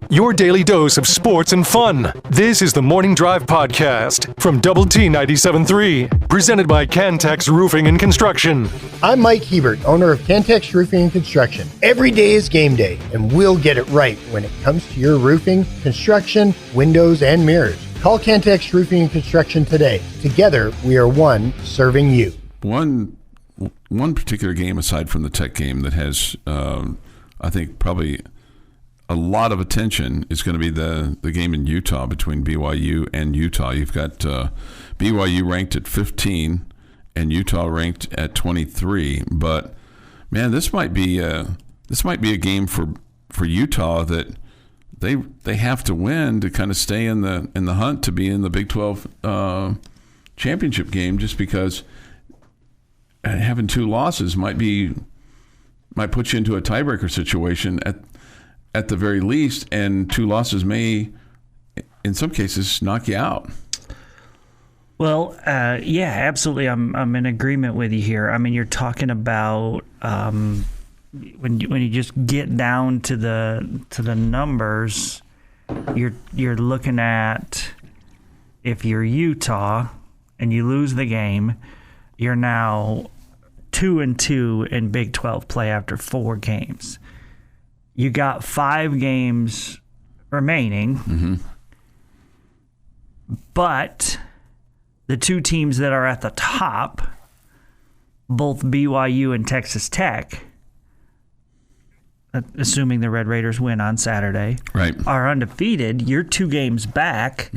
Your daily dose of sports and fun. This is the Morning Drive Podcast from Double T 97.3, presented by Cantex Roofing and Construction. I'm Mike Hebert, owner of Cantex Roofing and Construction. Every day is game day, and we'll get it right when it comes to your roofing, construction, windows, and mirrors. Call Cantex Roofing and Construction today. Together, we are one serving you. One particular game aside from the Tech game that has, I think, probably a lot of attention is going to be the game in Utah between BYU and Utah. You've got BYU ranked at 15 and Utah ranked at 23. But man, this might be a game for Utah that they have to win to kind of stay in the hunt to be in the Big 12 championship game. Just because having two losses might put you into a tiebreaker situation at the very least, and two losses may, in some cases, knock you out. Well, yeah, absolutely. I'm in agreement with you here. I mean, you're talking about when you just get down to the numbers, you're looking at, if you're Utah and you lose the game, you're now 2-2 in Big 12 play after 4 games. You got 5 games remaining, but the two teams that are at the top, both BYU and Texas Tech, assuming the Red Raiders win on Saturday, right, are undefeated. You're 2 games back,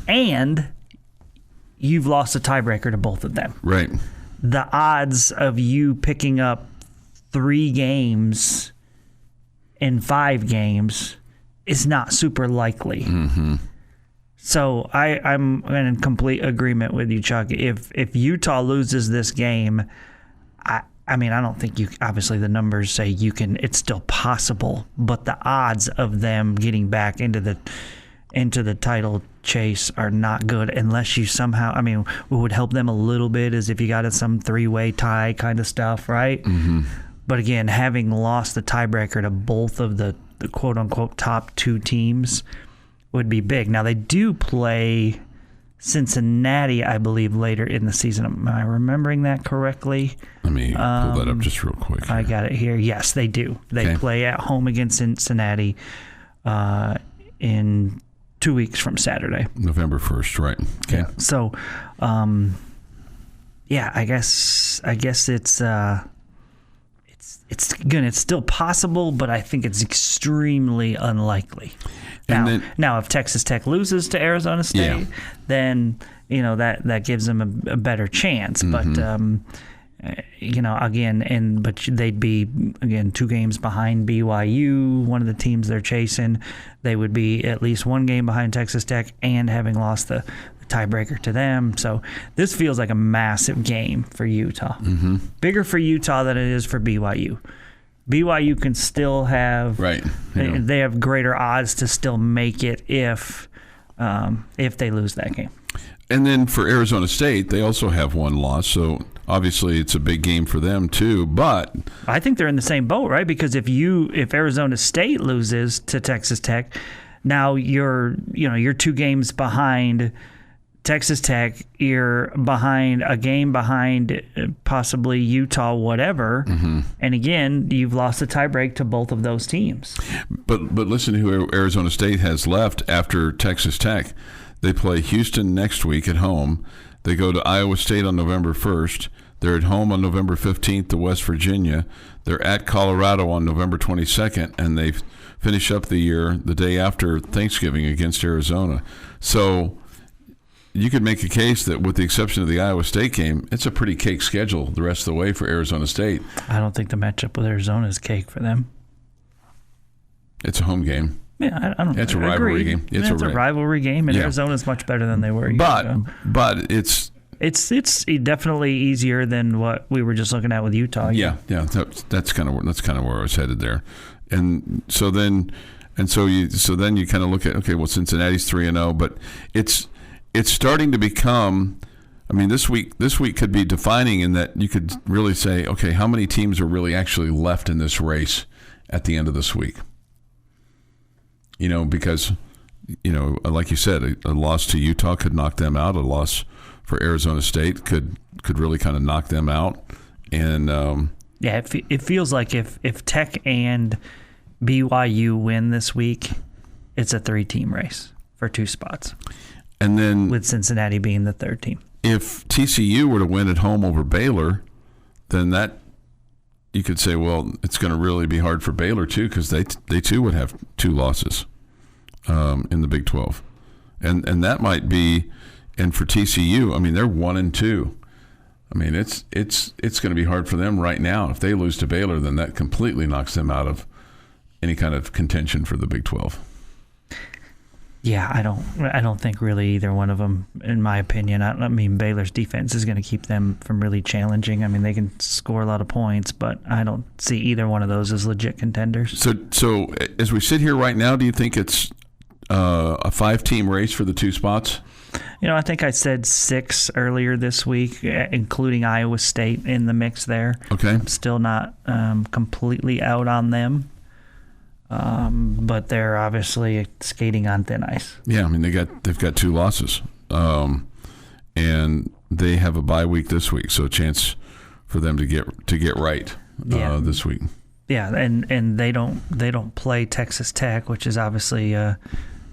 and you've lost a tiebreaker to both of them. Right. The odds of you picking up 3 games in 5 games is not super likely. So I'm in complete agreement with you, Chuck. If Utah loses this game, I mean, I don't think obviously the numbers say it's still possible, but the odds of them getting back into the title chase are not good unless you somehow, I mean, what would help them a little bit is if you got some 3-way tie kind of stuff, right? But again, having lost the tiebreaker to both of the quote-unquote top 2 teams would be big. Now, they do play Cincinnati, I believe, later in the season. Am I remembering that correctly? Let me pull that up just real quick here. I got it here. Yes, they do. They play at home against Cincinnati in 2 weeks from Saturday. November 1st, right. Okay. Yeah. So, yeah, I guess it's still possible, but I think it's extremely unlikely. Now, if Texas Tech loses to Arizona State, then that gives them a better chance. But but they'd be 2 games behind BYU, one of the teams they're chasing. They would be at least 1 game behind Texas Tech, and having lost the tiebreaker to them. So this feels like a massive game for Utah. Bigger for Utah than it is for BYU. BYU can still have they have greater odds to still make it if they lose that game. And then for Arizona State, they also have 1 loss, so obviously it's a big game for them too. But I think they're in the same boat, right? Because if Arizona State loses to Texas Tech, now you're 2 games behind Texas Tech, you're behind a game behind possibly Utah, whatever. And again, you've lost a tiebreak to both of those teams. But listen to who Arizona State has left after Texas Tech. They play Houston next week at home. They go to Iowa State on November 1st. They're at home on November 15th to West Virginia. They're at Colorado on November 22nd, and they finish up the year the day after Thanksgiving against Arizona. So you could make a case that, with the exception of the Iowa State game, it's a pretty cake schedule the rest of the way for Arizona State. I don't think the matchup with Arizona is cake for them. It's a home game. Yeah, I don't. It's a rivalry game. It's a rivalry game, and Arizona's much better than they were. But it's definitely easier than what we were just looking at with Utah. Yeah. That's kind of where I was headed there, and so then you kind of look at, okay, well, Cincinnati's 3-0, but it's starting to become. I mean, this week could be defining in that you could really say, okay, how many teams are really actually left in this race at the end of this week? because, like you said, a loss to Utah could knock them out. A loss for Arizona State could really kind of knock them out. And it feels like if Tech and BYU win this week, it's a 3-team race for 2 spots. And then with Cincinnati being the 3rd team. If TCU were to win at home over Baylor, then that you could say, well, it's going to really be hard for Baylor too, because they too would have 2 losses in the Big 12, and that might be. And for TCU, I mean, they're 1-2. I mean, it's going to be hard for them right now. If they lose to Baylor, then that completely knocks them out of any kind of contention for the Big 12. Yeah, I don't think really either one of them, in my opinion. I mean, Baylor's defense is going to keep them from really challenging. I mean, they can score a lot of points, but I don't see either one of those as legit contenders. So as we sit here right now, do you think it's a 5-team race for the 2 spots? I think I said 6 earlier this week, including Iowa State in the mix there. Okay. I'm still not completely out on them. But they're obviously skating on thin ice. Yeah, I mean they've got 2 losses, and they have a bye week this week, so a chance for them to get right this week. Yeah, and they don't play Texas Tech, which is obviously a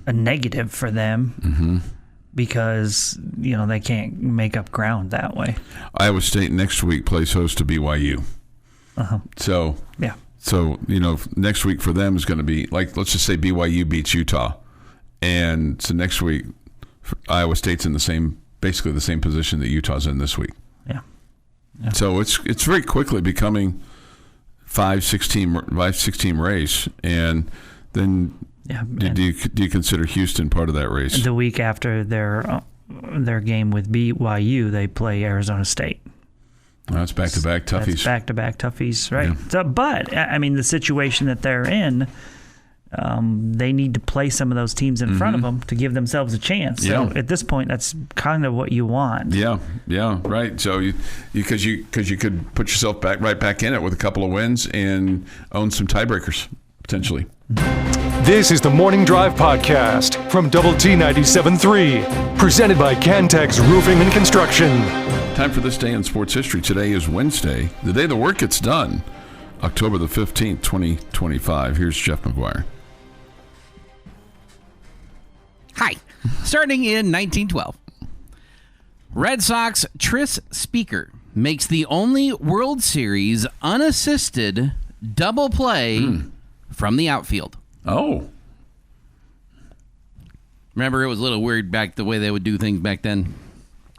negative for them because they can't make up ground that way. Iowa State next week plays host to BYU. So yeah. So, next week for them is going to be, like, let's just say BYU beats Utah. And so next week, Iowa State's in basically the same position that Utah's in this week. Yeah. So it's very quickly becoming 5-6 team race. And then do you consider Houston part of that race? The week after their game with BYU, they play Arizona State. That's back-to-back toughies. That's back-to-back toughies, right? Yeah. So, but, I mean, the situation that they're in, they need to play some of those teams in front of them to give themselves a chance. So at this point, that's kind of what you want. Yeah, right. So because you could put yourself right back in it with a couple of wins and own some tiebreakers, potentially. This is the Morning Drive Podcast from Double T 97.3, presented by Cantex Roofing and Construction. Time for this day in sports history. Today is Wednesday, the day the work gets done, October the 15th, 2025. Here's Jeff McGuire. Hi. Starting in 1912, Red Sox Tris Speaker makes the only World Series unassisted double play from the outfield. Oh. Remember, it was a little weird back the way they would do things back then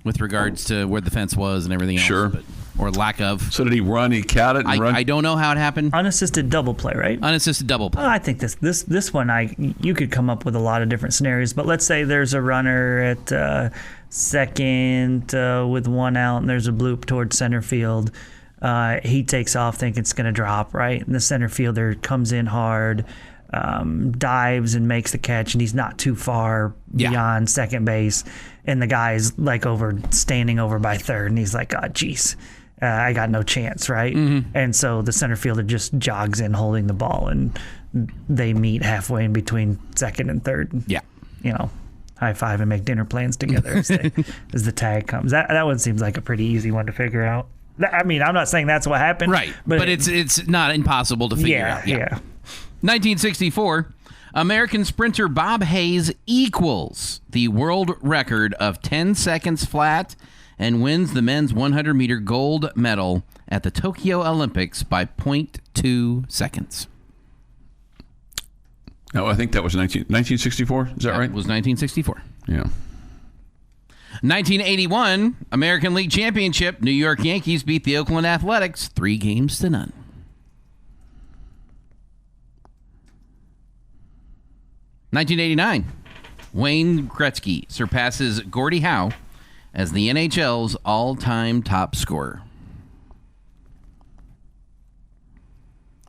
with regards to where the fence was and everything else. Sure. Or lack of. So did he run? He caught it and run? I don't know how it happened. Unassisted double play, right? Unassisted double play. Well, I think this one, you could come up with a lot of different scenarios. But let's say there's a runner at second with 1 out, and there's a bloop towards center field. He takes off thinking it's going to drop, right? And the center fielder comes in hard, dives and makes the catch, and he's not too far beyond second base. And the guy's like standing over by third, and he's like, oh, geez. I got no chance, right? And so the center fielder just jogs in holding the ball, and they meet halfway in between second and third. Yeah. High five and make dinner plans together as the tag comes. That one seems like a pretty easy one to figure out. I mean, I'm not saying that's what happened. Right. But it's not impossible to figure out. Yeah. 1964, American sprinter Bob Hayes equals the world record of 10 seconds flat and wins the men's 100-meter gold medal at the Tokyo Olympics by 0.2 seconds. No, I think that was 1964. Is that right? It was 1964. Yeah. 1981, American League Championship. New York Yankees beat the Oakland Athletics 3-0. $1989, Wayne Gretzky surpasses Gordie Howe as the NHL's all-time top scorer.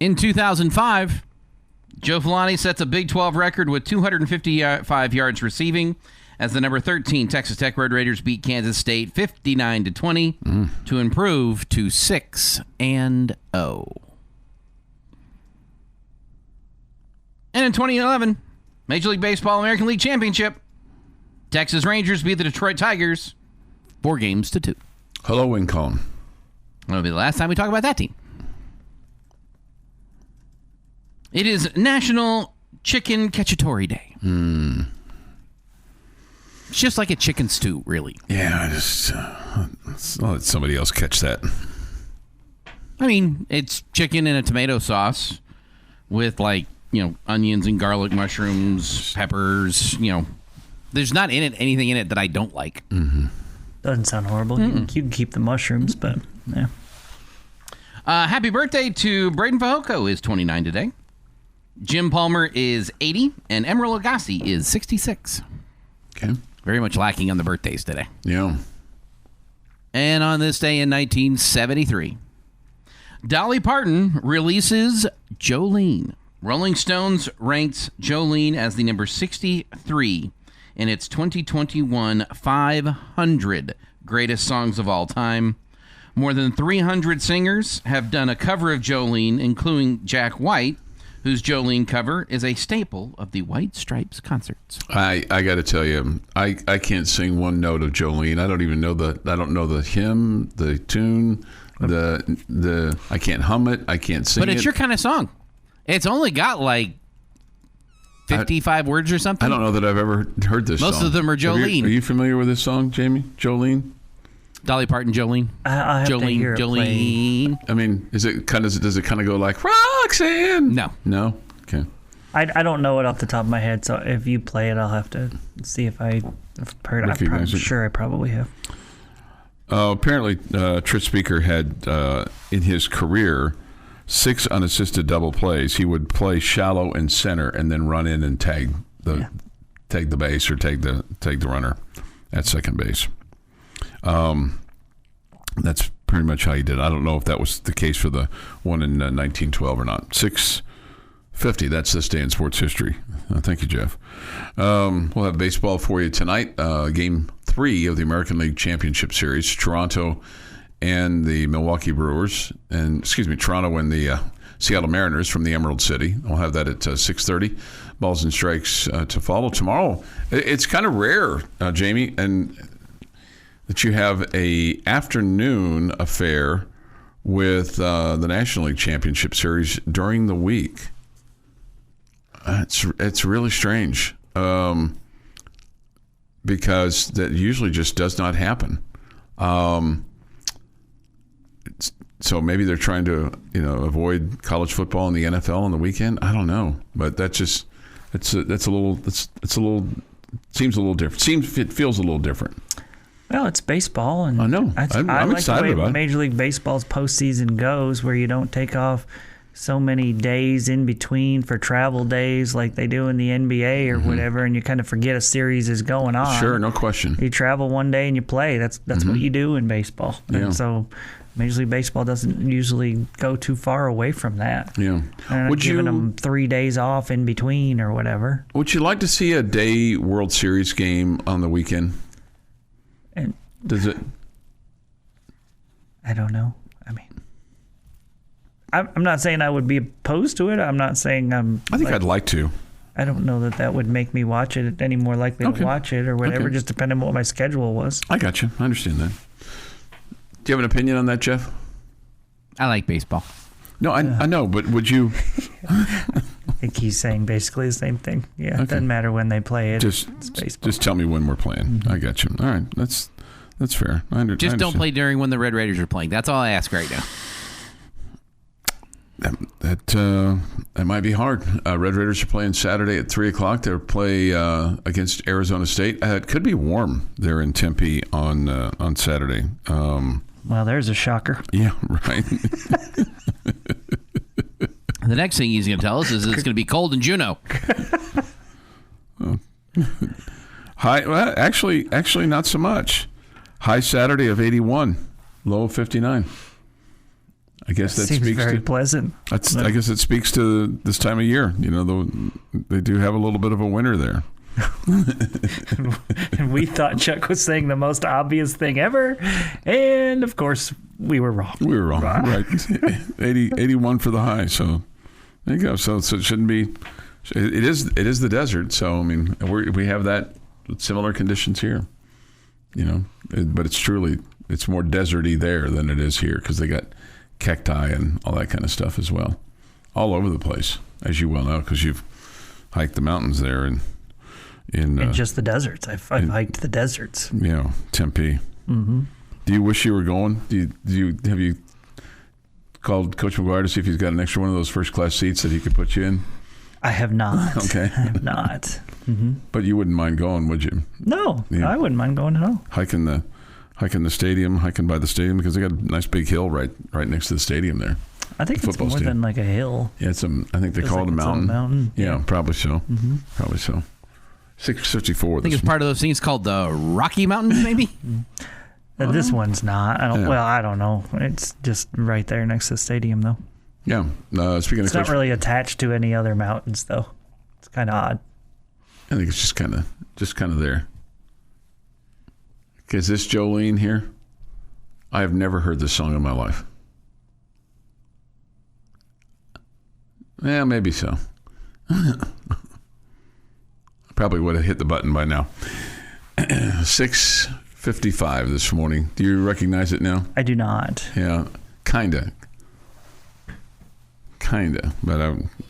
In 2005, Joe Villani sets a Big 12 record with 255 yards receiving as the number 13 Texas Tech Red Raiders beat Kansas State 59-20 to improve to 6-0. And in 2011, Major League Baseball American League Championship. Texas Rangers beat the Detroit Tigers 4-2. Hello, win column. That'll be the last time we talk about that team. It is National Chicken Cacciatore Day. It's just like a chicken stew, really. Yeah, I'll let somebody else catch that. I mean, it's chicken in a tomato sauce with, like, onions and garlic, mushrooms, peppers, There's not anything in it that I don't like. Mm-hmm. Doesn't sound horrible. You can keep the mushrooms, but yeah. Happy birthday to Braden Fajoko is 29 today. Jim Palmer is 80, and Emeril Lagasse is 66. Okay. Very much lacking on the birthdays today. Yeah. And on this day in 1973, Dolly Parton releases Jolene. Rolling Stones ranks Jolene as the number 63 in its 2021 500 greatest songs of all time. More than 300 singers have done a cover of Jolene, including Jack White, whose Jolene cover is a staple of the White Stripes concerts. I got to tell you, I can't sing one note of Jolene. I don't know the hymn, the tune, the I can't hum it. I can't sing it. But it's your kind of song. It's only got like 55 words or something. I don't know that I've ever heard this song. Most of them are Jolene. Are you familiar with this song, Jamie? Jolene? Dolly Parton, Jolene. I have to hear it Jolene. I mean, does it kind of go like Roxanne? No. Okay. I don't know it off the top of my head, so if you play it, I'll have to see if I've heard it. I'm sure I probably have. Apparently, Tris Speaker had, in his career, 6 unassisted double plays. He would play shallow and center and then run in and tag the base or tag the runner at second base. That's pretty much how he did it. I don't know if that was the case for the one in 1912 or not. 650, that's this day in sports history. Thank you, Jeff. We'll have baseball for you tonight. Game 3 of the American League Championship Series. Toronto and the Milwaukee Brewers. Toronto and the Seattle Mariners from the Emerald City. We'll have that at 6:30. Balls and strikes to follow. Tomorrow, it's kind of rare, Jamie, and that you have a afternoon affair with the National League Championship Series during the week. It's really strange because that usually just does not happen. So maybe they're trying to avoid college football and the NFL on the weekend. I don't know, but seems a little different. It feels a little different. Well, it's baseball, and I know. I I'm like excited the way about it. Major League Baseball's postseason goes, where you don't take off so many days in between for travel days like they do in the NBA or whatever, and you kind of forget a series is going on. Sure, no question. You travel one day and you play. That's what you do in baseball. Yeah. And so Major League Baseball doesn't usually go too far away from that. Yeah. And giving them 3 days off in between or whatever. Would you like to see a day World Series game on the weekend? And Does it? I don't know. I mean, I'm not saying I would be opposed to it. I'm not saying I think I'd like to. I don't know that would make me watch it any more likely to watch it or whatever, just depending on what my schedule was. I got you. I understand that. Do you have an opinion on that, Jeff? I like baseball. No, I know, but would you? I think he's saying basically the same thing. Yeah, Okay. It doesn't matter when they play it. It's baseball. Just tell me when we're playing. I got you. All right, that's fair. I Just don't understand. play during when the Red Raiders are playing. That's all I ask right now. That might be hard. Red Raiders are playing Saturday at 3:00. They'll play against Arizona State. It could be warm there in Tempe on Saturday. Well, there's a shocker. Yeah, right. The next thing he's going to tell us is it's going to be cold in Juneau. High. Well, actually, not so much. High Saturday of 81, low of 59. I guess that Seems speaks very to. pleasant. I guess it speaks to this time of year. They do have a little bit of a winter there. And we thought Chuck was saying the most obvious thing ever, and of course we were wrong. We were wrong, right? 81 for the high. So there you go. So it shouldn't be So it is the desert. So I mean, we have that similar conditions here. But it's more deserty there than it is here because they got cacti and all that kind of stuff as well, all over the place, as you well know, because you've hiked the mountains there and in just the deserts. I've hiked the deserts. Tempe. Mm-hmm. Do you wish you were going? Have you called Coach McGuire to see if he's got an extra one of those first class seats that he could put you in? I have not. Okay. I have not. Mm-hmm. But you wouldn't mind going, would you? No, I wouldn't mind going at all. Hiking the stadium, hiking by the stadium, because they got a nice big hill right next to the stadium there. I think it's more than like a hill. Yeah, I think they call it a mountain. Mountain. Yeah, probably so. Mm-hmm. Probably so. 654. I think it's part of those things called the Rocky Mountains, maybe. This one's not. Well, I don't know. It's just right there next to the stadium, though. Yeah. Speaking it's of, not really attached to any other mountains, though. It's kind of odd. I think it's just kind of there. Is this Jolene here? I have never heard this song in my life. Yeah, maybe so. I probably would have hit the button by now. 6:55 this morning. Do you recognize it now? I do not. Yeah, kinda. But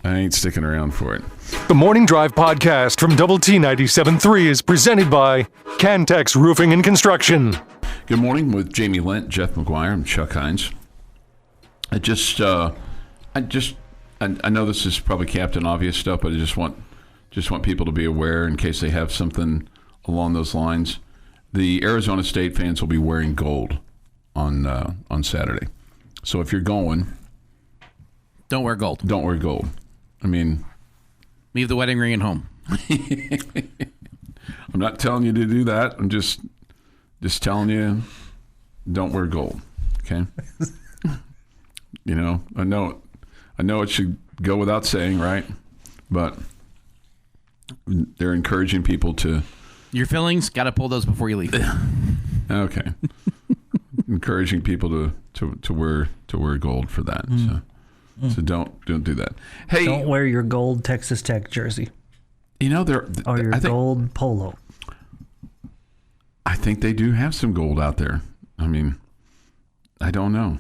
I ain't sticking around for it. The Morning Drive podcast from Double T 97.3 is presented by Cantex Roofing and Construction. Good morning with Jamie Lent, Jeff McGuire, and Chuck Heinz. I know this is probably Captain Obvious stuff, but I just want people to be aware in case they have something along those lines. The Arizona State fans will be wearing gold on Saturday. So if you're going, don't wear gold. Don't wear gold. I mean, leave the wedding ring at home. I'm not telling you to do that. I'm just telling you, don't wear gold. Okay. I know it should go without saying, right? But they're encouraging people to. Your feelings, got to pull those before you leave. Okay. Encouraging people to wear gold for that. So don't do that. Hey, don't wear your gold Texas Tech jersey. Or your gold polo. I think they do have some gold out there. I mean, I don't know.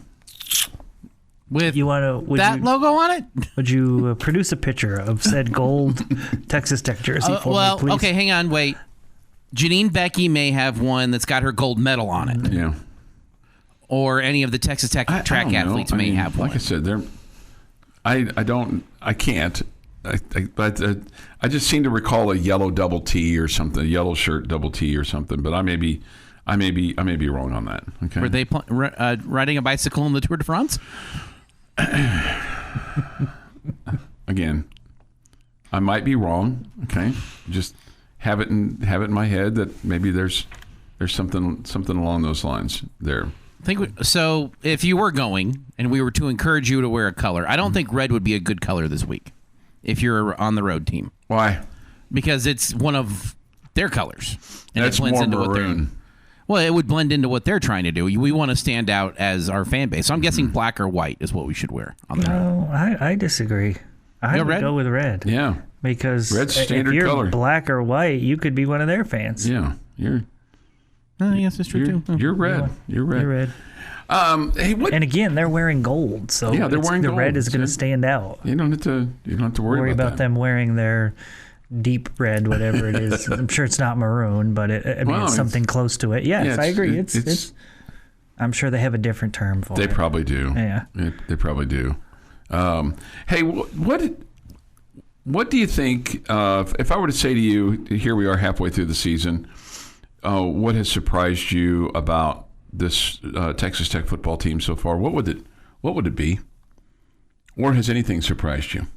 With logo on it? Would you produce a picture of said gold Texas Tech jersey for me, please? Okay, hang on, wait. Janine Becky may have one that's got her gold medal on it. Yeah. Or any of the Texas Tech track athletes may have one. Like I said, I can't. I just seem to recall a yellow double T or something, a yellow shirt double T or something, but I may be wrong on that. Okay. Were they riding a bicycle in the Tour de France? Again, I might be wrong. Okay, just have it in my head that maybe there's something along those lines there. So if you were going and we were to encourage you to wear a color, I don't think red would be a good color this week if you're on the road team. Why? Because it's one of their colors. And that's it blends more into maroon. Well, it would blend into what they're trying to do. We want to stand out as our fan base. So I'm guessing black or white is what we should wear on the road. No, I disagree. I would go with red. Yeah. Because red's standard if you're color. Black or white, you could be one of their fans. Yeah. Yes, that's true too. You're red. You're red. Hey, what? And again, they're wearing gold, so yeah, they're wearing the gold. red is going to stand out. You don't have to worry about that. them wearing their deep red, whatever it is. I'm sure it's not maroon, but it's something close to it. Yes, I agree. It's I'm sure they have a different term for it. They probably do. Yeah, they probably do. Hey, what do you think? If I were to say to you, here we are halfway through the season. What has surprised you about this Texas Tech football team so far? What would it be? Or has anything surprised you?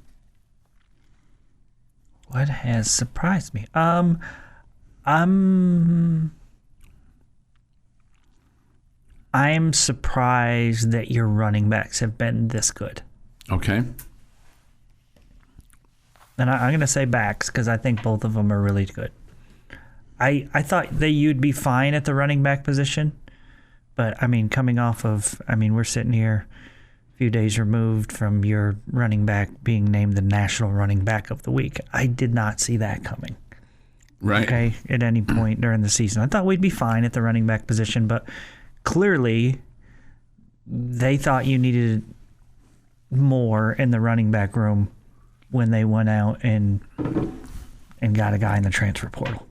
What has surprised me? I'm surprised that your running backs have been this good. Okay. And I'm going to say backs because I think both of them are really good. I thought that you'd be fine at the running back position, but I mean, coming off of, we're sitting here few days removed from your running back being named the National Running Back of the Week. I did not see that coming. Right. Okay, at any point during the season. I thought we'd be fine at the running back position, but clearly they thought you needed more in the running back room when they went out and got a guy in the transfer portal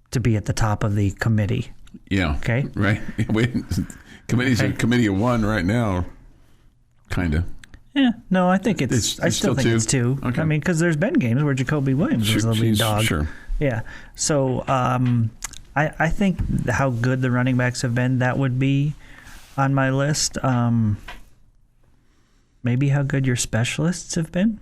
to be at the top of the committee. Yeah. Okay. Right. Committee's a committee of one right now. Kind of. Yeah. No, I think it's I still think two? it's two. Okay. I mean, because there's been games where Jacoby Williams was the lead dog. Sure. Yeah. So I think how good the running backs have been, that would be on my list. Maybe how good your specialists have been.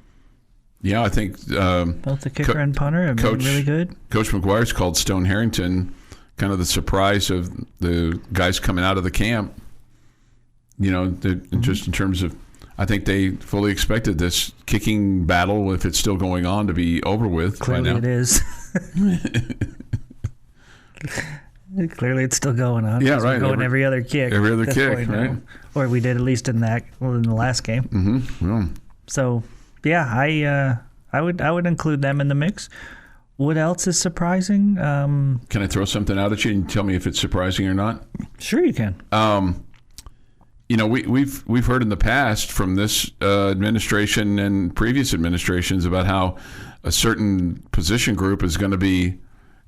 Yeah, I think Both the kicker and punter have been really good. Coach McGuire's called Stone Harrington kind of the surprise of the guys coming out of the camp. You know, just in terms of, I think they fully expected this kicking battle, if it's still going on, to be over with. Clearly by now. it is. Clearly it's still going on. Yeah, right. We're going every other kick. Every other at this kick, point right? now. Or we did at least in the last game. Mm-hmm. Yeah. So, yeah, I would include them in the mix. What else is surprising? Can I throw something out at you and tell me if it's surprising or not? Sure, you can. You know, we've heard in the past from this administration and previous administrations about how a certain position group is going to be,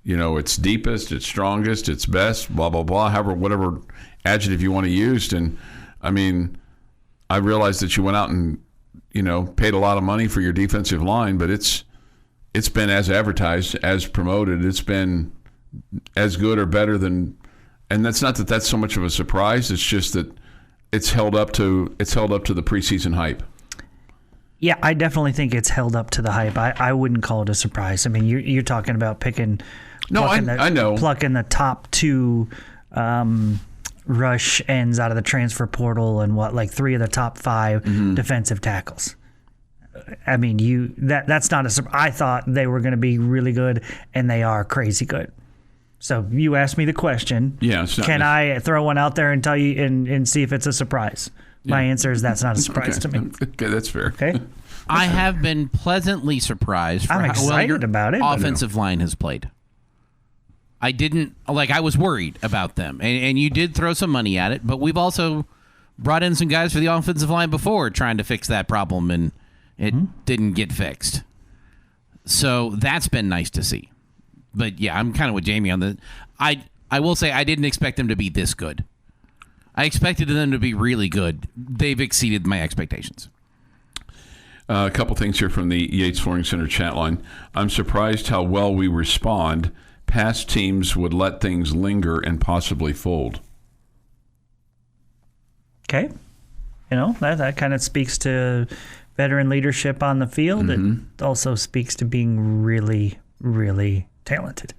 you know, its deepest, its strongest, its best, blah, blah, blah, however, whatever adjective you want to use. And, I mean, I realize that you went out and, you know, paid a lot of money for your defensive line, but it's been as advertised, as promoted. It's been as good or better than, and that's not that that's so much of a surprise. It's just that it's held up to the preseason hype. Yeah, I definitely think it's held up to the hype. I wouldn't call it a surprise. I mean, you're talking about picking. No, I know. Plucking the top two rush ends out of the transfer portal and like 3 of the top 5 defensive tackles. I mean, that's not a surprise. I thought they were going to be really good, and they are crazy good. So you asked me the question. Yeah, can I throw one out there and tell you and see if it's a surprise? Yeah. My answer is that's not a surprise to me. Okay, that's fair. Okay. I have been pleasantly surprised for I'm how well your excited about it. offensive line has played. I was worried about them, and you did throw some money at it, but we've also brought in some guys for the offensive line before trying to fix that problem, and it didn't get fixed. So that's been nice to see. But yeah, I'm kind of with Jamie on the. I will say I didn't expect them to be this good. I expected them to be really good. They've exceeded my expectations. A couple things here from the Yates Flooring Center chat line. I'm surprised how well we respond. Past teams would let things linger and possibly fold. Okay. You know, that kind of speaks to veteran leadership on the field. It also speaks to being really, really talented.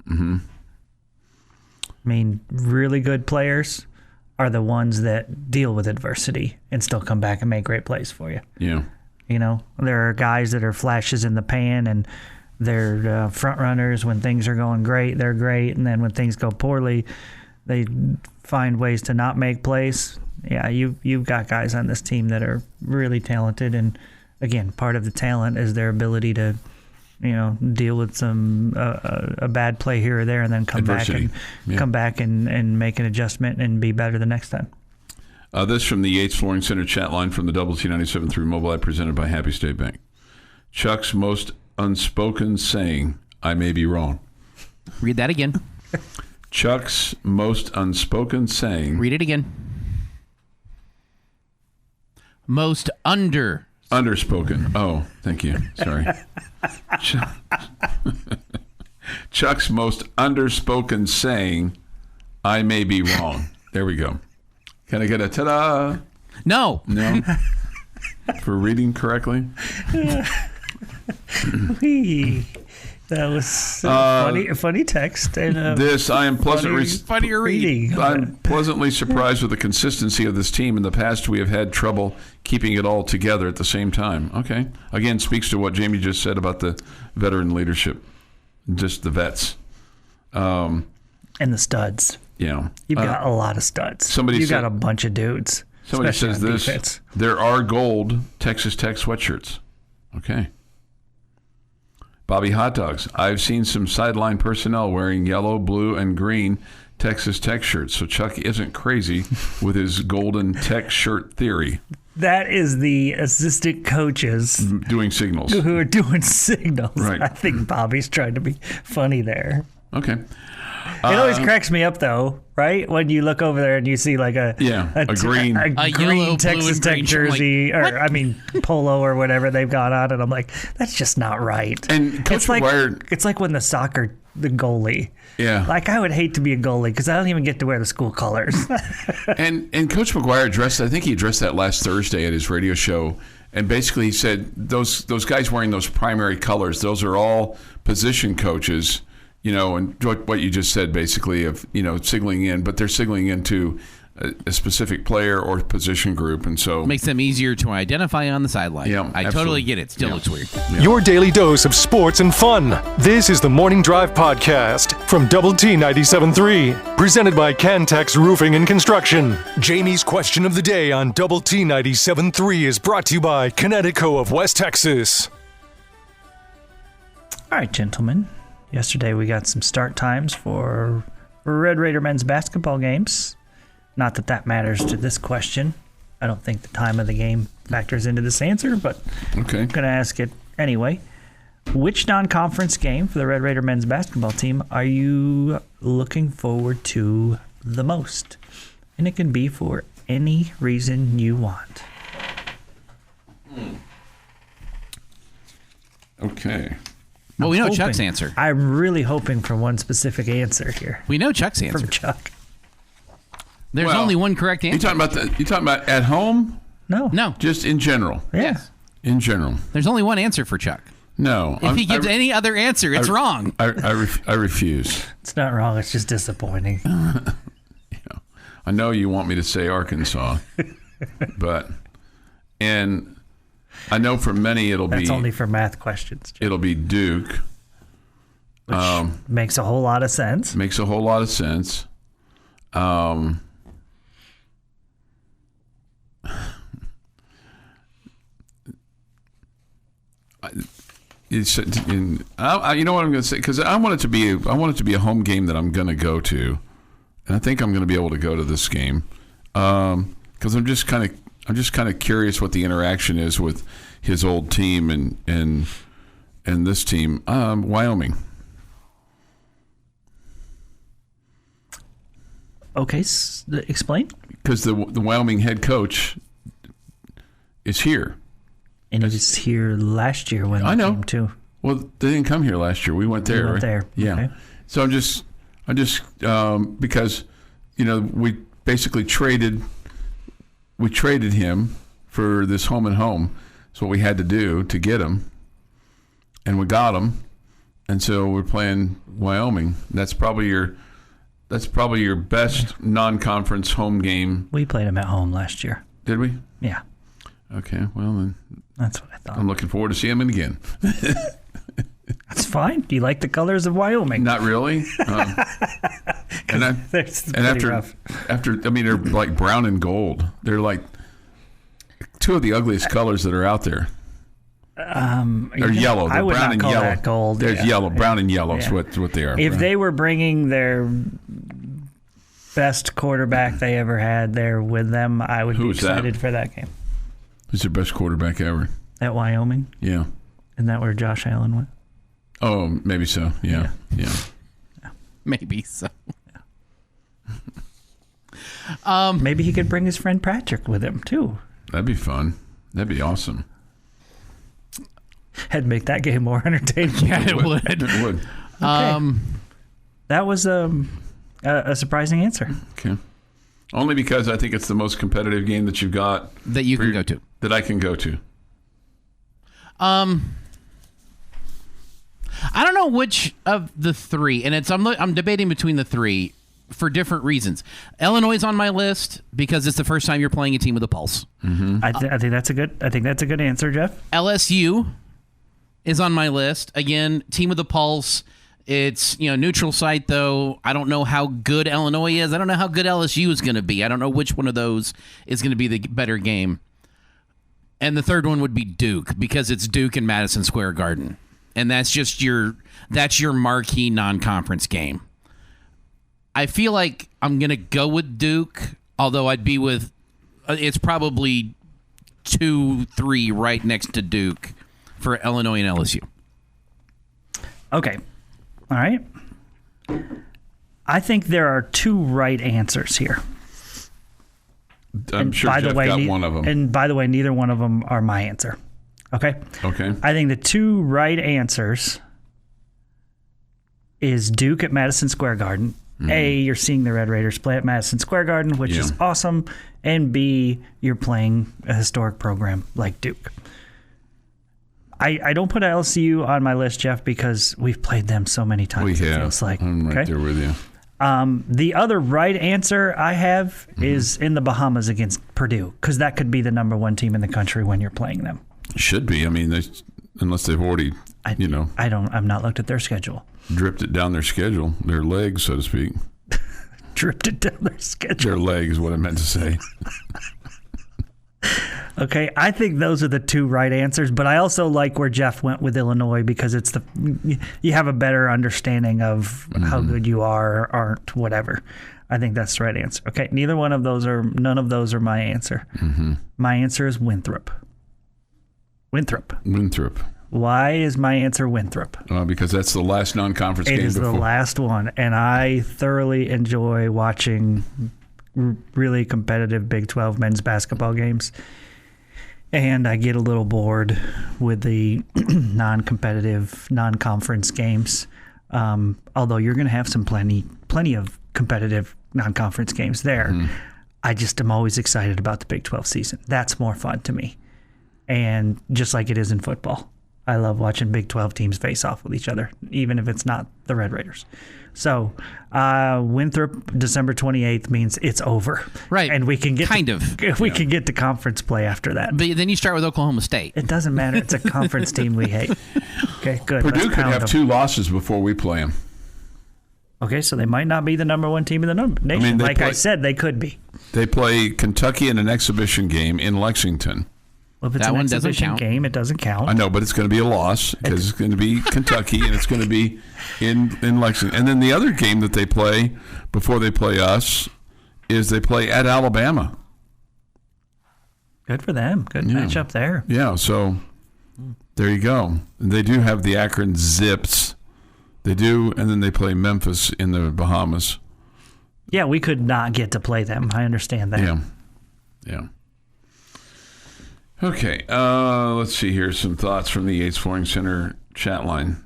I mean, really good players are the ones that deal with adversity and still come back and make great plays for you. Yeah. You know, there are guys that are flashes in the pan and they're front runners when things are going great. They're great. And then when things go poorly, they find ways to not make plays. Yeah, you've got guys on this team that are really talented. And, again, part of the talent is their ability to, you know, deal with some a bad play here or there, and then come back and make an adjustment and be better the next time. This from the Yates Flooring Center chat line from the Double T 97.3 mobile app presented by Happy State Bank. Chuck's most unspoken saying, I may be wrong. Read that again. Chuck's most unspoken saying. Read it again. Most underspoken. Oh, thank you. Sorry. Chuck's most underspoken saying, I may be wrong. There we go. Can I get a ta-da? No. No? For reading correctly? That was a funny text. And this, I am pleasantly funnier reading. I'm pleasantly surprised with the consistency of this team. In the past, we have had trouble keeping it all together at the same time. Okay. Again, speaks to what Jamie just said about the veteran leadership. Just the vets. And the studs. Yeah. You've got a lot of studs. Somebody You've said, got a bunch of dudes. Somebody Especially says on this. defense. There are gold Texas Tech sweatshirts. Okay. Bobby Hot Dogs. I've seen some sideline personnel wearing yellow, blue, and green Texas Tech shirts. So Chuck isn't crazy with his golden Tech shirt theory. That is the assistant coaches Doing signals. who are doing signals. Right. I think Bobby's trying to be funny there. Okay. It always cracks me up, though, right? When you look over there and you see like a green yellow, Texas blue, and Tech green jersey, shirt. polo or whatever they've got on, and I'm like, that's just not right. And Coach McGuire, it's like when the goalie. yeah, Like I would hate to be a goalie because I don't even get to wear the school colors. and Coach McGuire addressed. I think he addressed that last Thursday at his radio show, and basically he said those guys wearing those primary colors, those are all position coaches. You know, and what you just said, basically, of, you know, signaling in, but they're signaling into a specific player or position group, and so Makes them easier to identify on the sideline. Yeah, I absolutely. totally get it. Still looks weird. Your daily dose of sports and fun. This is the Morning Drive Podcast from Double T 97.3. Presented by Cantex Roofing and Construction. Jamie's question of the day on Double T 97.3 is brought to you by Connecticut of West Texas. All right, gentlemen. Yesterday we got some start times for Red Raider men's basketball games. Not that that matters to this question. I don't think the time of the game factors into this answer, but okay. I'm going to ask it anyway. Which non-conference game for the Red Raider men's basketball team are you looking forward to the most? And it can be for any reason you want. Okay. Well, we know Hoping. Chuck's answer. I'm really hoping for one specific answer here We know Chuck's answer. from Chuck. There's Well, only one correct You answer. talking about at home? No. No. Just in general. Yeah. Yes. In general. There's only one answer for Chuck. No. If he gives any other answer, it's wrong. I refuse. It's not wrong. It's just disappointing. I know you want me to say Arkansas, and I know for many That's only for math questions. Jeff, it'll be Duke. which makes a whole lot of sense. Makes a whole lot of sense. You know what I'm going to say, because I want it to be a home game that I'm going to go to, and I think I'm going to be able to go to this game because I'm just kind of curious what the interaction is with his old team and this team, Wyoming. Okay, explain. Because the Wyoming head coach is here. And he was here last year when I they know. came too. Well, they didn't come here last year. We went there. went right? there. Yeah. Okay. So I'm just because we basically traded him for this home and home. That's what we had to do to get him, and we got him, and so we're playing Wyoming. That's probably your best non-conference home game. We played him at home last year. Did we? Yeah, Okay. Well, then that's what I thought. I'm looking forward to seeing him again. That's fine. Do you like the colors of Wyoming? Not really. They're pretty rough. They're like brown and gold. They're like two of the ugliest colors that are out there. They're yellow. They're I would brown not and call yellow. that gold. There's Yeah. yellow, brown and yellow. Yeah. Is what they are. If Brown. they were bringing their best quarterback they ever had there with them, I would be Who's that? excited for that game. Who's their best quarterback ever? At Wyoming? Yeah. Isn't that where Josh Allen went? Oh, maybe so. Yeah. Maybe so. Maybe he could bring his friend Patrick with him too. That'd be fun. That'd be awesome. Had to make that game more entertaining. Yeah, it would. It would. That was a surprising answer. Okay. Only because I think it's the most competitive game that you've got That you can go to. that I can go to. I don't know which of the three, and I'm debating between the three for different reasons. Illinois is on my list because it's the first time you're playing a team with a pulse. Mm-hmm. I think that's a good answer, Jeff. LSU is on my list. Again, team with a pulse. It's, neutral site, though. I don't know how good Illinois is. I don't know how good LSU is going to be. I don't know which one of those is going to be the better game. And the third one would be Duke, because it's Duke in Madison Square Garden. And that's just your marquee non-conference game. I feel like I'm going to go with Duke, although I'd be with, it's probably 2-3 right next to Duke for Illinois and LSU. Okay. All right. I think there are 2 right answers here. I'm sure Jeff got one of them. And by the way, neither one of them are my answer. Okay? Okay. I think the 2 right answers is Duke at Madison Square Garden. Mm-hmm. A, you're seeing the Red Raiders play at Madison Square Garden, which is awesome. And B, you're playing a historic program like Duke. I don't put LSU on my list, Jeff, because we've played them so many times. We have. It feels like. I'm right there with you. The other right answer I have is in the Bahamas against Purdue, because that could be the number 1 team in the country when you're playing them. Should be. I mean, unless they've already, I've not looked at their schedule. Dripped it down their schedule, their legs, so to speak. Dripped it down their schedule. Their legs, what I meant to say. Okay, I think those are the 2 right answers, but I also like where Jeff went with Illinois, because it's you have a better understanding of how good you are or aren't, whatever. I think that's the right answer. Okay, none of those are my answer. Mm-hmm. My answer is Winthrop. Winthrop. Why is my answer Winthrop? Because that's the last non-conference game. It is the last one, and I thoroughly enjoy watching really competitive Big 12 men's basketball games. And I get a little bored with the non-competitive, non-conference games. Although you're going to have some plenty of competitive non-conference games there. Mm-hmm. I just am always excited about the Big 12 season. That's more fun to me. And just like it is in football, I love watching Big 12 teams face off with each other, even if it's not the Red Raiders. So Winthrop, December 28th means it's over. Right. And we can get can get to conference play after that. But then you start with Oklahoma State. It doesn't matter. It's a conference team we hate. Okay, good. Purdue could have 2 losses before we play them. Okay, so they might not be the number 1 team in the nation. I said, they could be. They play Kentucky in an exhibition game in Lexington. Well, if it's an exhibition game, it doesn't count. I know, but it's going to be a loss because it's going to be Kentucky and it's going to be in Lexington. And then the other game that they play before they play us is they play at Alabama. Good for them. Good matchup there. Yeah, so there you go. They do have the Akron Zips. They do, and then they play Memphis in the Bahamas. Yeah, we could not get to play them. I understand that. Yeah. Okay, let's see here. Some thoughts from the Yates Flooring Center chat line.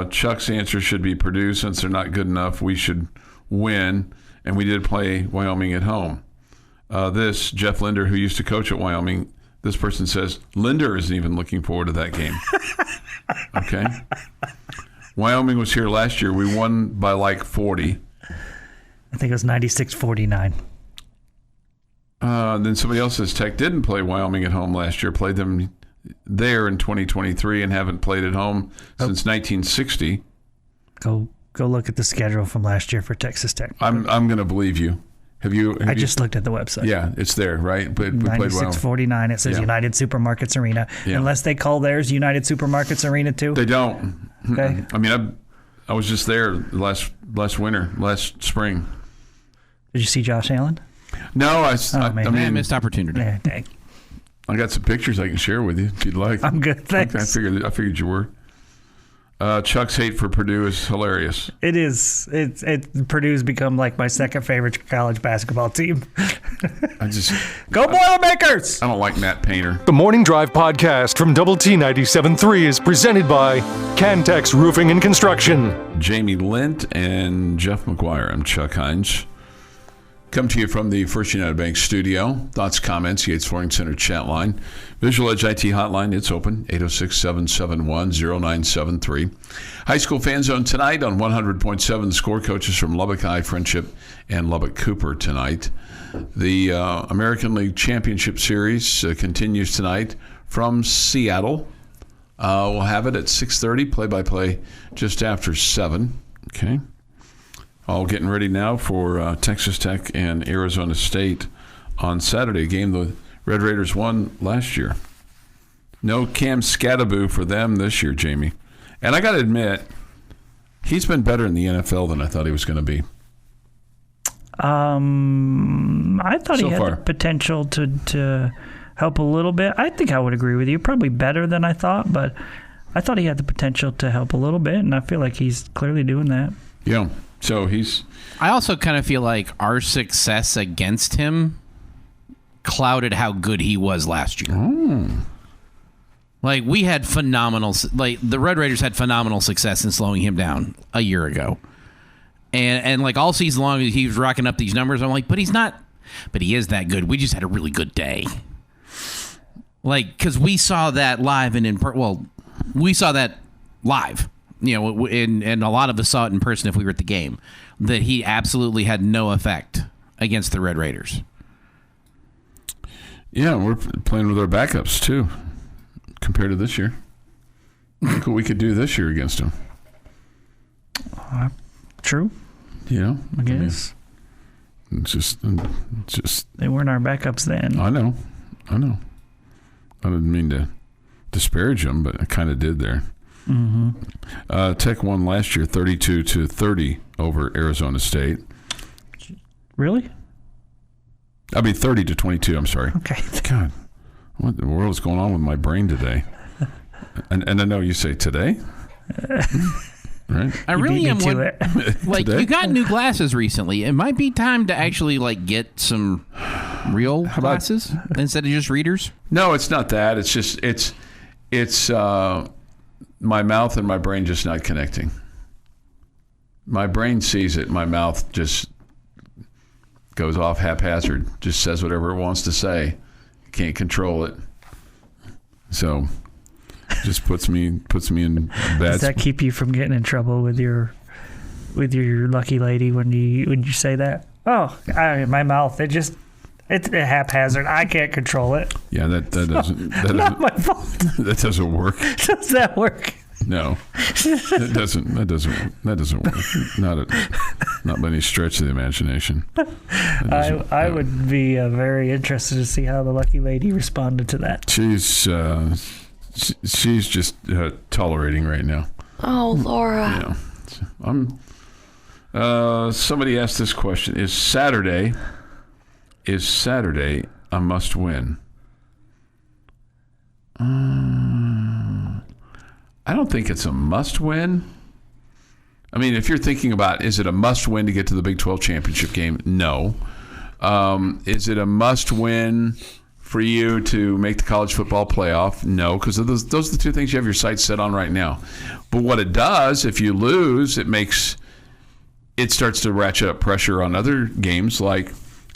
Chuck's answer should be Purdue. Since they're not good enough, we should win. And we did play Wyoming at home. This, Jeff Linder, who used to coach at Wyoming, this person says, Linder isn't even looking forward to that game. Okay. Wyoming was here last year. We won by like 40. I think it was 96-49. Then somebody else says Tech didn't play Wyoming at home last year, played them there in 2023 and haven't played at home since 1960. Go look at the schedule from last year for Texas Tech. I'm going to believe you. Have you? I just looked at the website. Yeah, it's there, right? But we played 96-49. It says United Supermarkets Arena. Yeah. Unless they call theirs United Supermarkets Arena too. They don't. Okay. I mean, I was just there last spring. Did you see Josh Allen? No, I mean, missed opportunity. Yeah, dang. I got some pictures I can share with you if you'd like. I'm good, thanks. Okay, I figured you were. Chuck's hate for Purdue is hilarious. It is. Purdue's become like my second favorite college basketball team. Go Boilermakers! I don't like Matt Painter. The Morning Drive podcast from Double T 97.3 is presented by Cantex Roofing and Construction. Jamie Lent and Jeff McGuire. I'm Chuck Heinz. Come to you from the First United Bank studio. Thoughts, comments, Yates Flooring Center chat line. Visual Edge IT hotline, it's open, 806-771-0973. High school fan zone tonight on 100.7. Score coaches from Lubbock High, Friendship, and Lubbock Cooper tonight. The American League Championship Series continues tonight from Seattle. We'll have it at 6:30, play-by-play just after 7. Okay. All getting ready now for Texas Tech and Arizona State on Saturday, a game the Red Raiders won last year. No Cam Scattaboo for them this year, Jamie. And I got to admit, he's been better in the NFL than I thought he was going to be. I thought he had the potential to help a little bit. I think I would agree with you. Probably better than I thought, but I thought he had the potential to help a little bit, and I feel like he's clearly doing that. Yeah. So he's... I also kind of feel like our success against him clouded how good he was last year. Like, we had phenomenal... Like, the Red Raiders had phenomenal success in slowing him down a year ago. And like, all season long, he was racking up these numbers. I'm like, but he's not... But he is that good. We just had a really good day. Like, because we saw that live we saw that live. You know, and a lot of us saw it in person if we were at the game, that he absolutely had no effect against the Red Raiders. Yeah, we're playing with our backups, too, compared to this year. Look what we could do this year against them. True. You know? I guess. It's just... They weren't our backups then. I know. I didn't mean to disparage them, but I kind of did there. Mm-hmm. Tech won last year 32-30 over Arizona State. Really? I mean 30-22, I'm sorry. Okay. God, what in the world is going on with my brain today? And I know you say today. Right? I really am like Today? You got new glasses recently. It might be time to actually like get some real glasses instead of just readers. No, it's not that. It's just it's my mouth and my brain just not connecting. My brain sees it. My mouth just goes off haphazard. Just says whatever it wants to say. Can't control it. So just puts me in bad. Does that keep you from getting in trouble with your lucky lady when you say that? Oh, my mouth. It's haphazard. I can't control it. Yeah, that doesn't. That not my fault. That doesn't work. Does that work? No, that doesn't work. Not by any stretch of the imagination. I would be very interested to see how the lucky lady responded to that. She's just tolerating right now. Oh, Laura. Yeah. Somebody asked this question: Is Saturday a must win? I don't think it's a must win. I mean, if you're thinking about, is it a must win to get to the Big 12 championship game? No. Is it a must win for you to make the college football playoff? No, because those are the two things you have your sights set on right now. But what it does, if you lose, it starts to ratchet up pressure on other games, like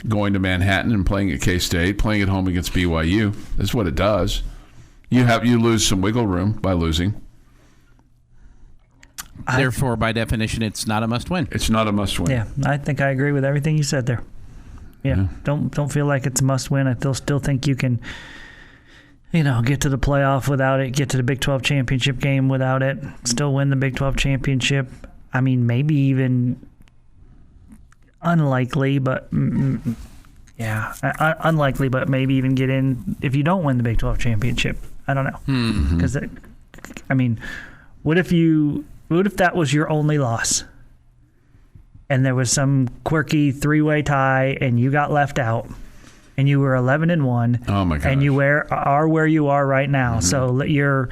going to Manhattan and playing at K-State, playing at home against BYU. That's what it does. You lose some wiggle room by losing. Therefore, by definition, it's not a must-win. It's not a must-win. Yeah, I think I agree with everything you said there. Yeah. Don't feel like it's a must-win. I still think you can, get to the playoff without it, get to the Big 12 championship game without it, still win the Big 12 championship. I mean, maybe even unlikely, but unlikely, but maybe even get in if you don't win the Big 12 championship. I don't know. Because, what if that was your only loss and there was some quirky three-way tie and you got left out and you were 11-1? Oh my gosh. And you are where you are right now. So you're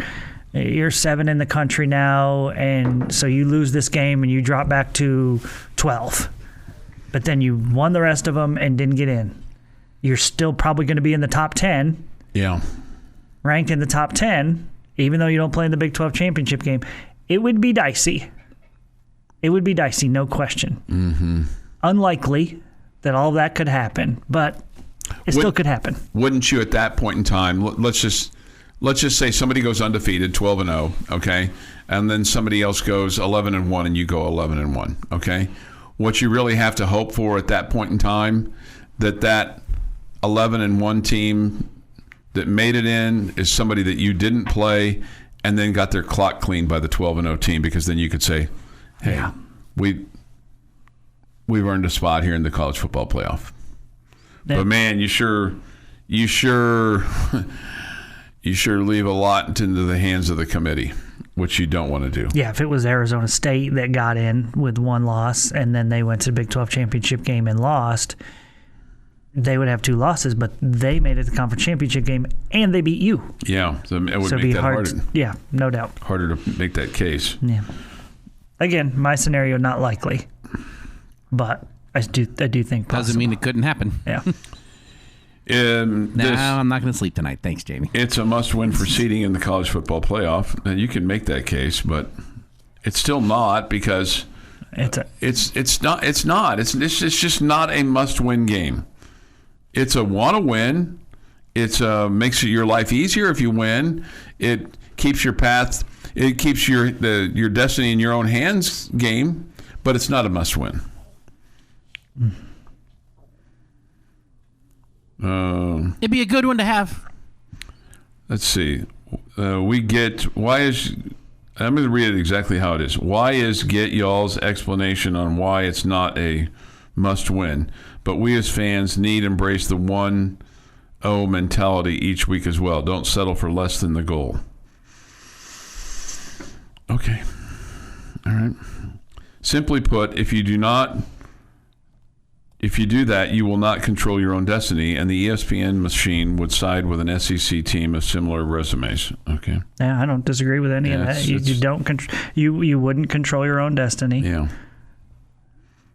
7 in the country now, and so you lose this game and you drop back to 12. But then you won the rest of them and didn't get in. You're still probably going to be in the top 10. Yeah. Ranked in the top 10, even though you don't play in the Big 12 championship game. It would be dicey. It would be dicey, no question. Mm-hmm. Unlikely that all of that could happen, but it still could happen. Wouldn't you at that point in time, let's just say somebody goes undefeated, 12-0, okay? And then somebody else goes 11-1 and you go 11-1, okay? What you really have to hope for at that point in time, that 11-1 team that made it in is somebody that you didn't play and then got their clock cleaned by the 12-0 team, because then you could say, hey, we've earned a spot here in the college football playoff. Yeah. But man, you sure leave a lot into the hands of the committee, which you don't want to do. Yeah, if it was Arizona State that got in with one loss and then they went to the Big 12 championship game and lost, they would have 2 losses, but they made it to the conference championship game and they beat you. Yeah, so it would make that harder. Yeah, no doubt. Harder to make that case. Yeah. Again, my scenario, not likely, but I do think possible. Doesn't mean it couldn't happen. Yeah. I'm not going to sleep tonight. Thanks, Jamie. It's a must-win for seeding in the college football playoff, and you can make that case, but it's still not, because it's just not a must-win game. It's a want-to-win. It makes your life easier if you win. It keeps your path. It keeps your destiny in your own hands game, but it's not a must-win. It'd be a good one to have. Let's see. I'm going to read it exactly how it is. Why is Get Y'all's explanation on why it's not a must-win? But we as fans need to embrace the 1-0 mentality each week as well. Don't settle for less than the goal. Okay. All right. Simply put, if you do that, you will not control your own destiny, and the ESPN machine would side with an SEC team of similar resumes. Okay. Yeah, I don't disagree with any of that. You wouldn't control your own destiny. Yeah.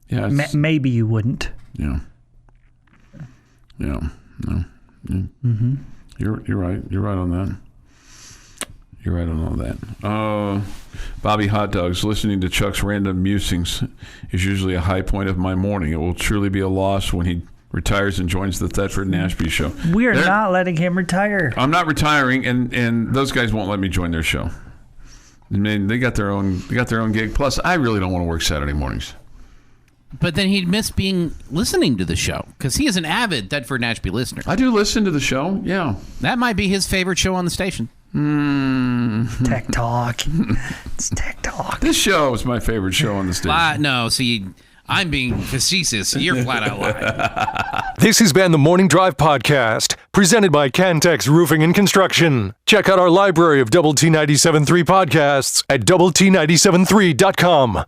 Yeah. Maybe you wouldn't. Yeah. Yeah. No. Yeah. Mm-hmm. You're right. You're right on that. You're right on all that. Bobby Hot Dogs, listening to Chuck's random musings is usually a high point of my morning. It will truly be a loss when he retires and joins the Thetford and Ashby show. We're not letting him retire. I'm not retiring, and those guys won't let me join their show. I mean, they got their own gig. Plus, I really don't want to work Saturday mornings. But then he'd miss listening to the show, because he is an avid Thetford and Ashby listener. I do listen to the show, yeah. That might be his favorite show on the station. Tech Talk. It's Tech Talk. This show is my favorite show on the station. No, see, I'm being facetious. You're flat out lying. This has been the Morning Drive Podcast, presented by Cantex Roofing and Construction. Check out our library of Double T 97.3 podcasts at doublet97.3.com.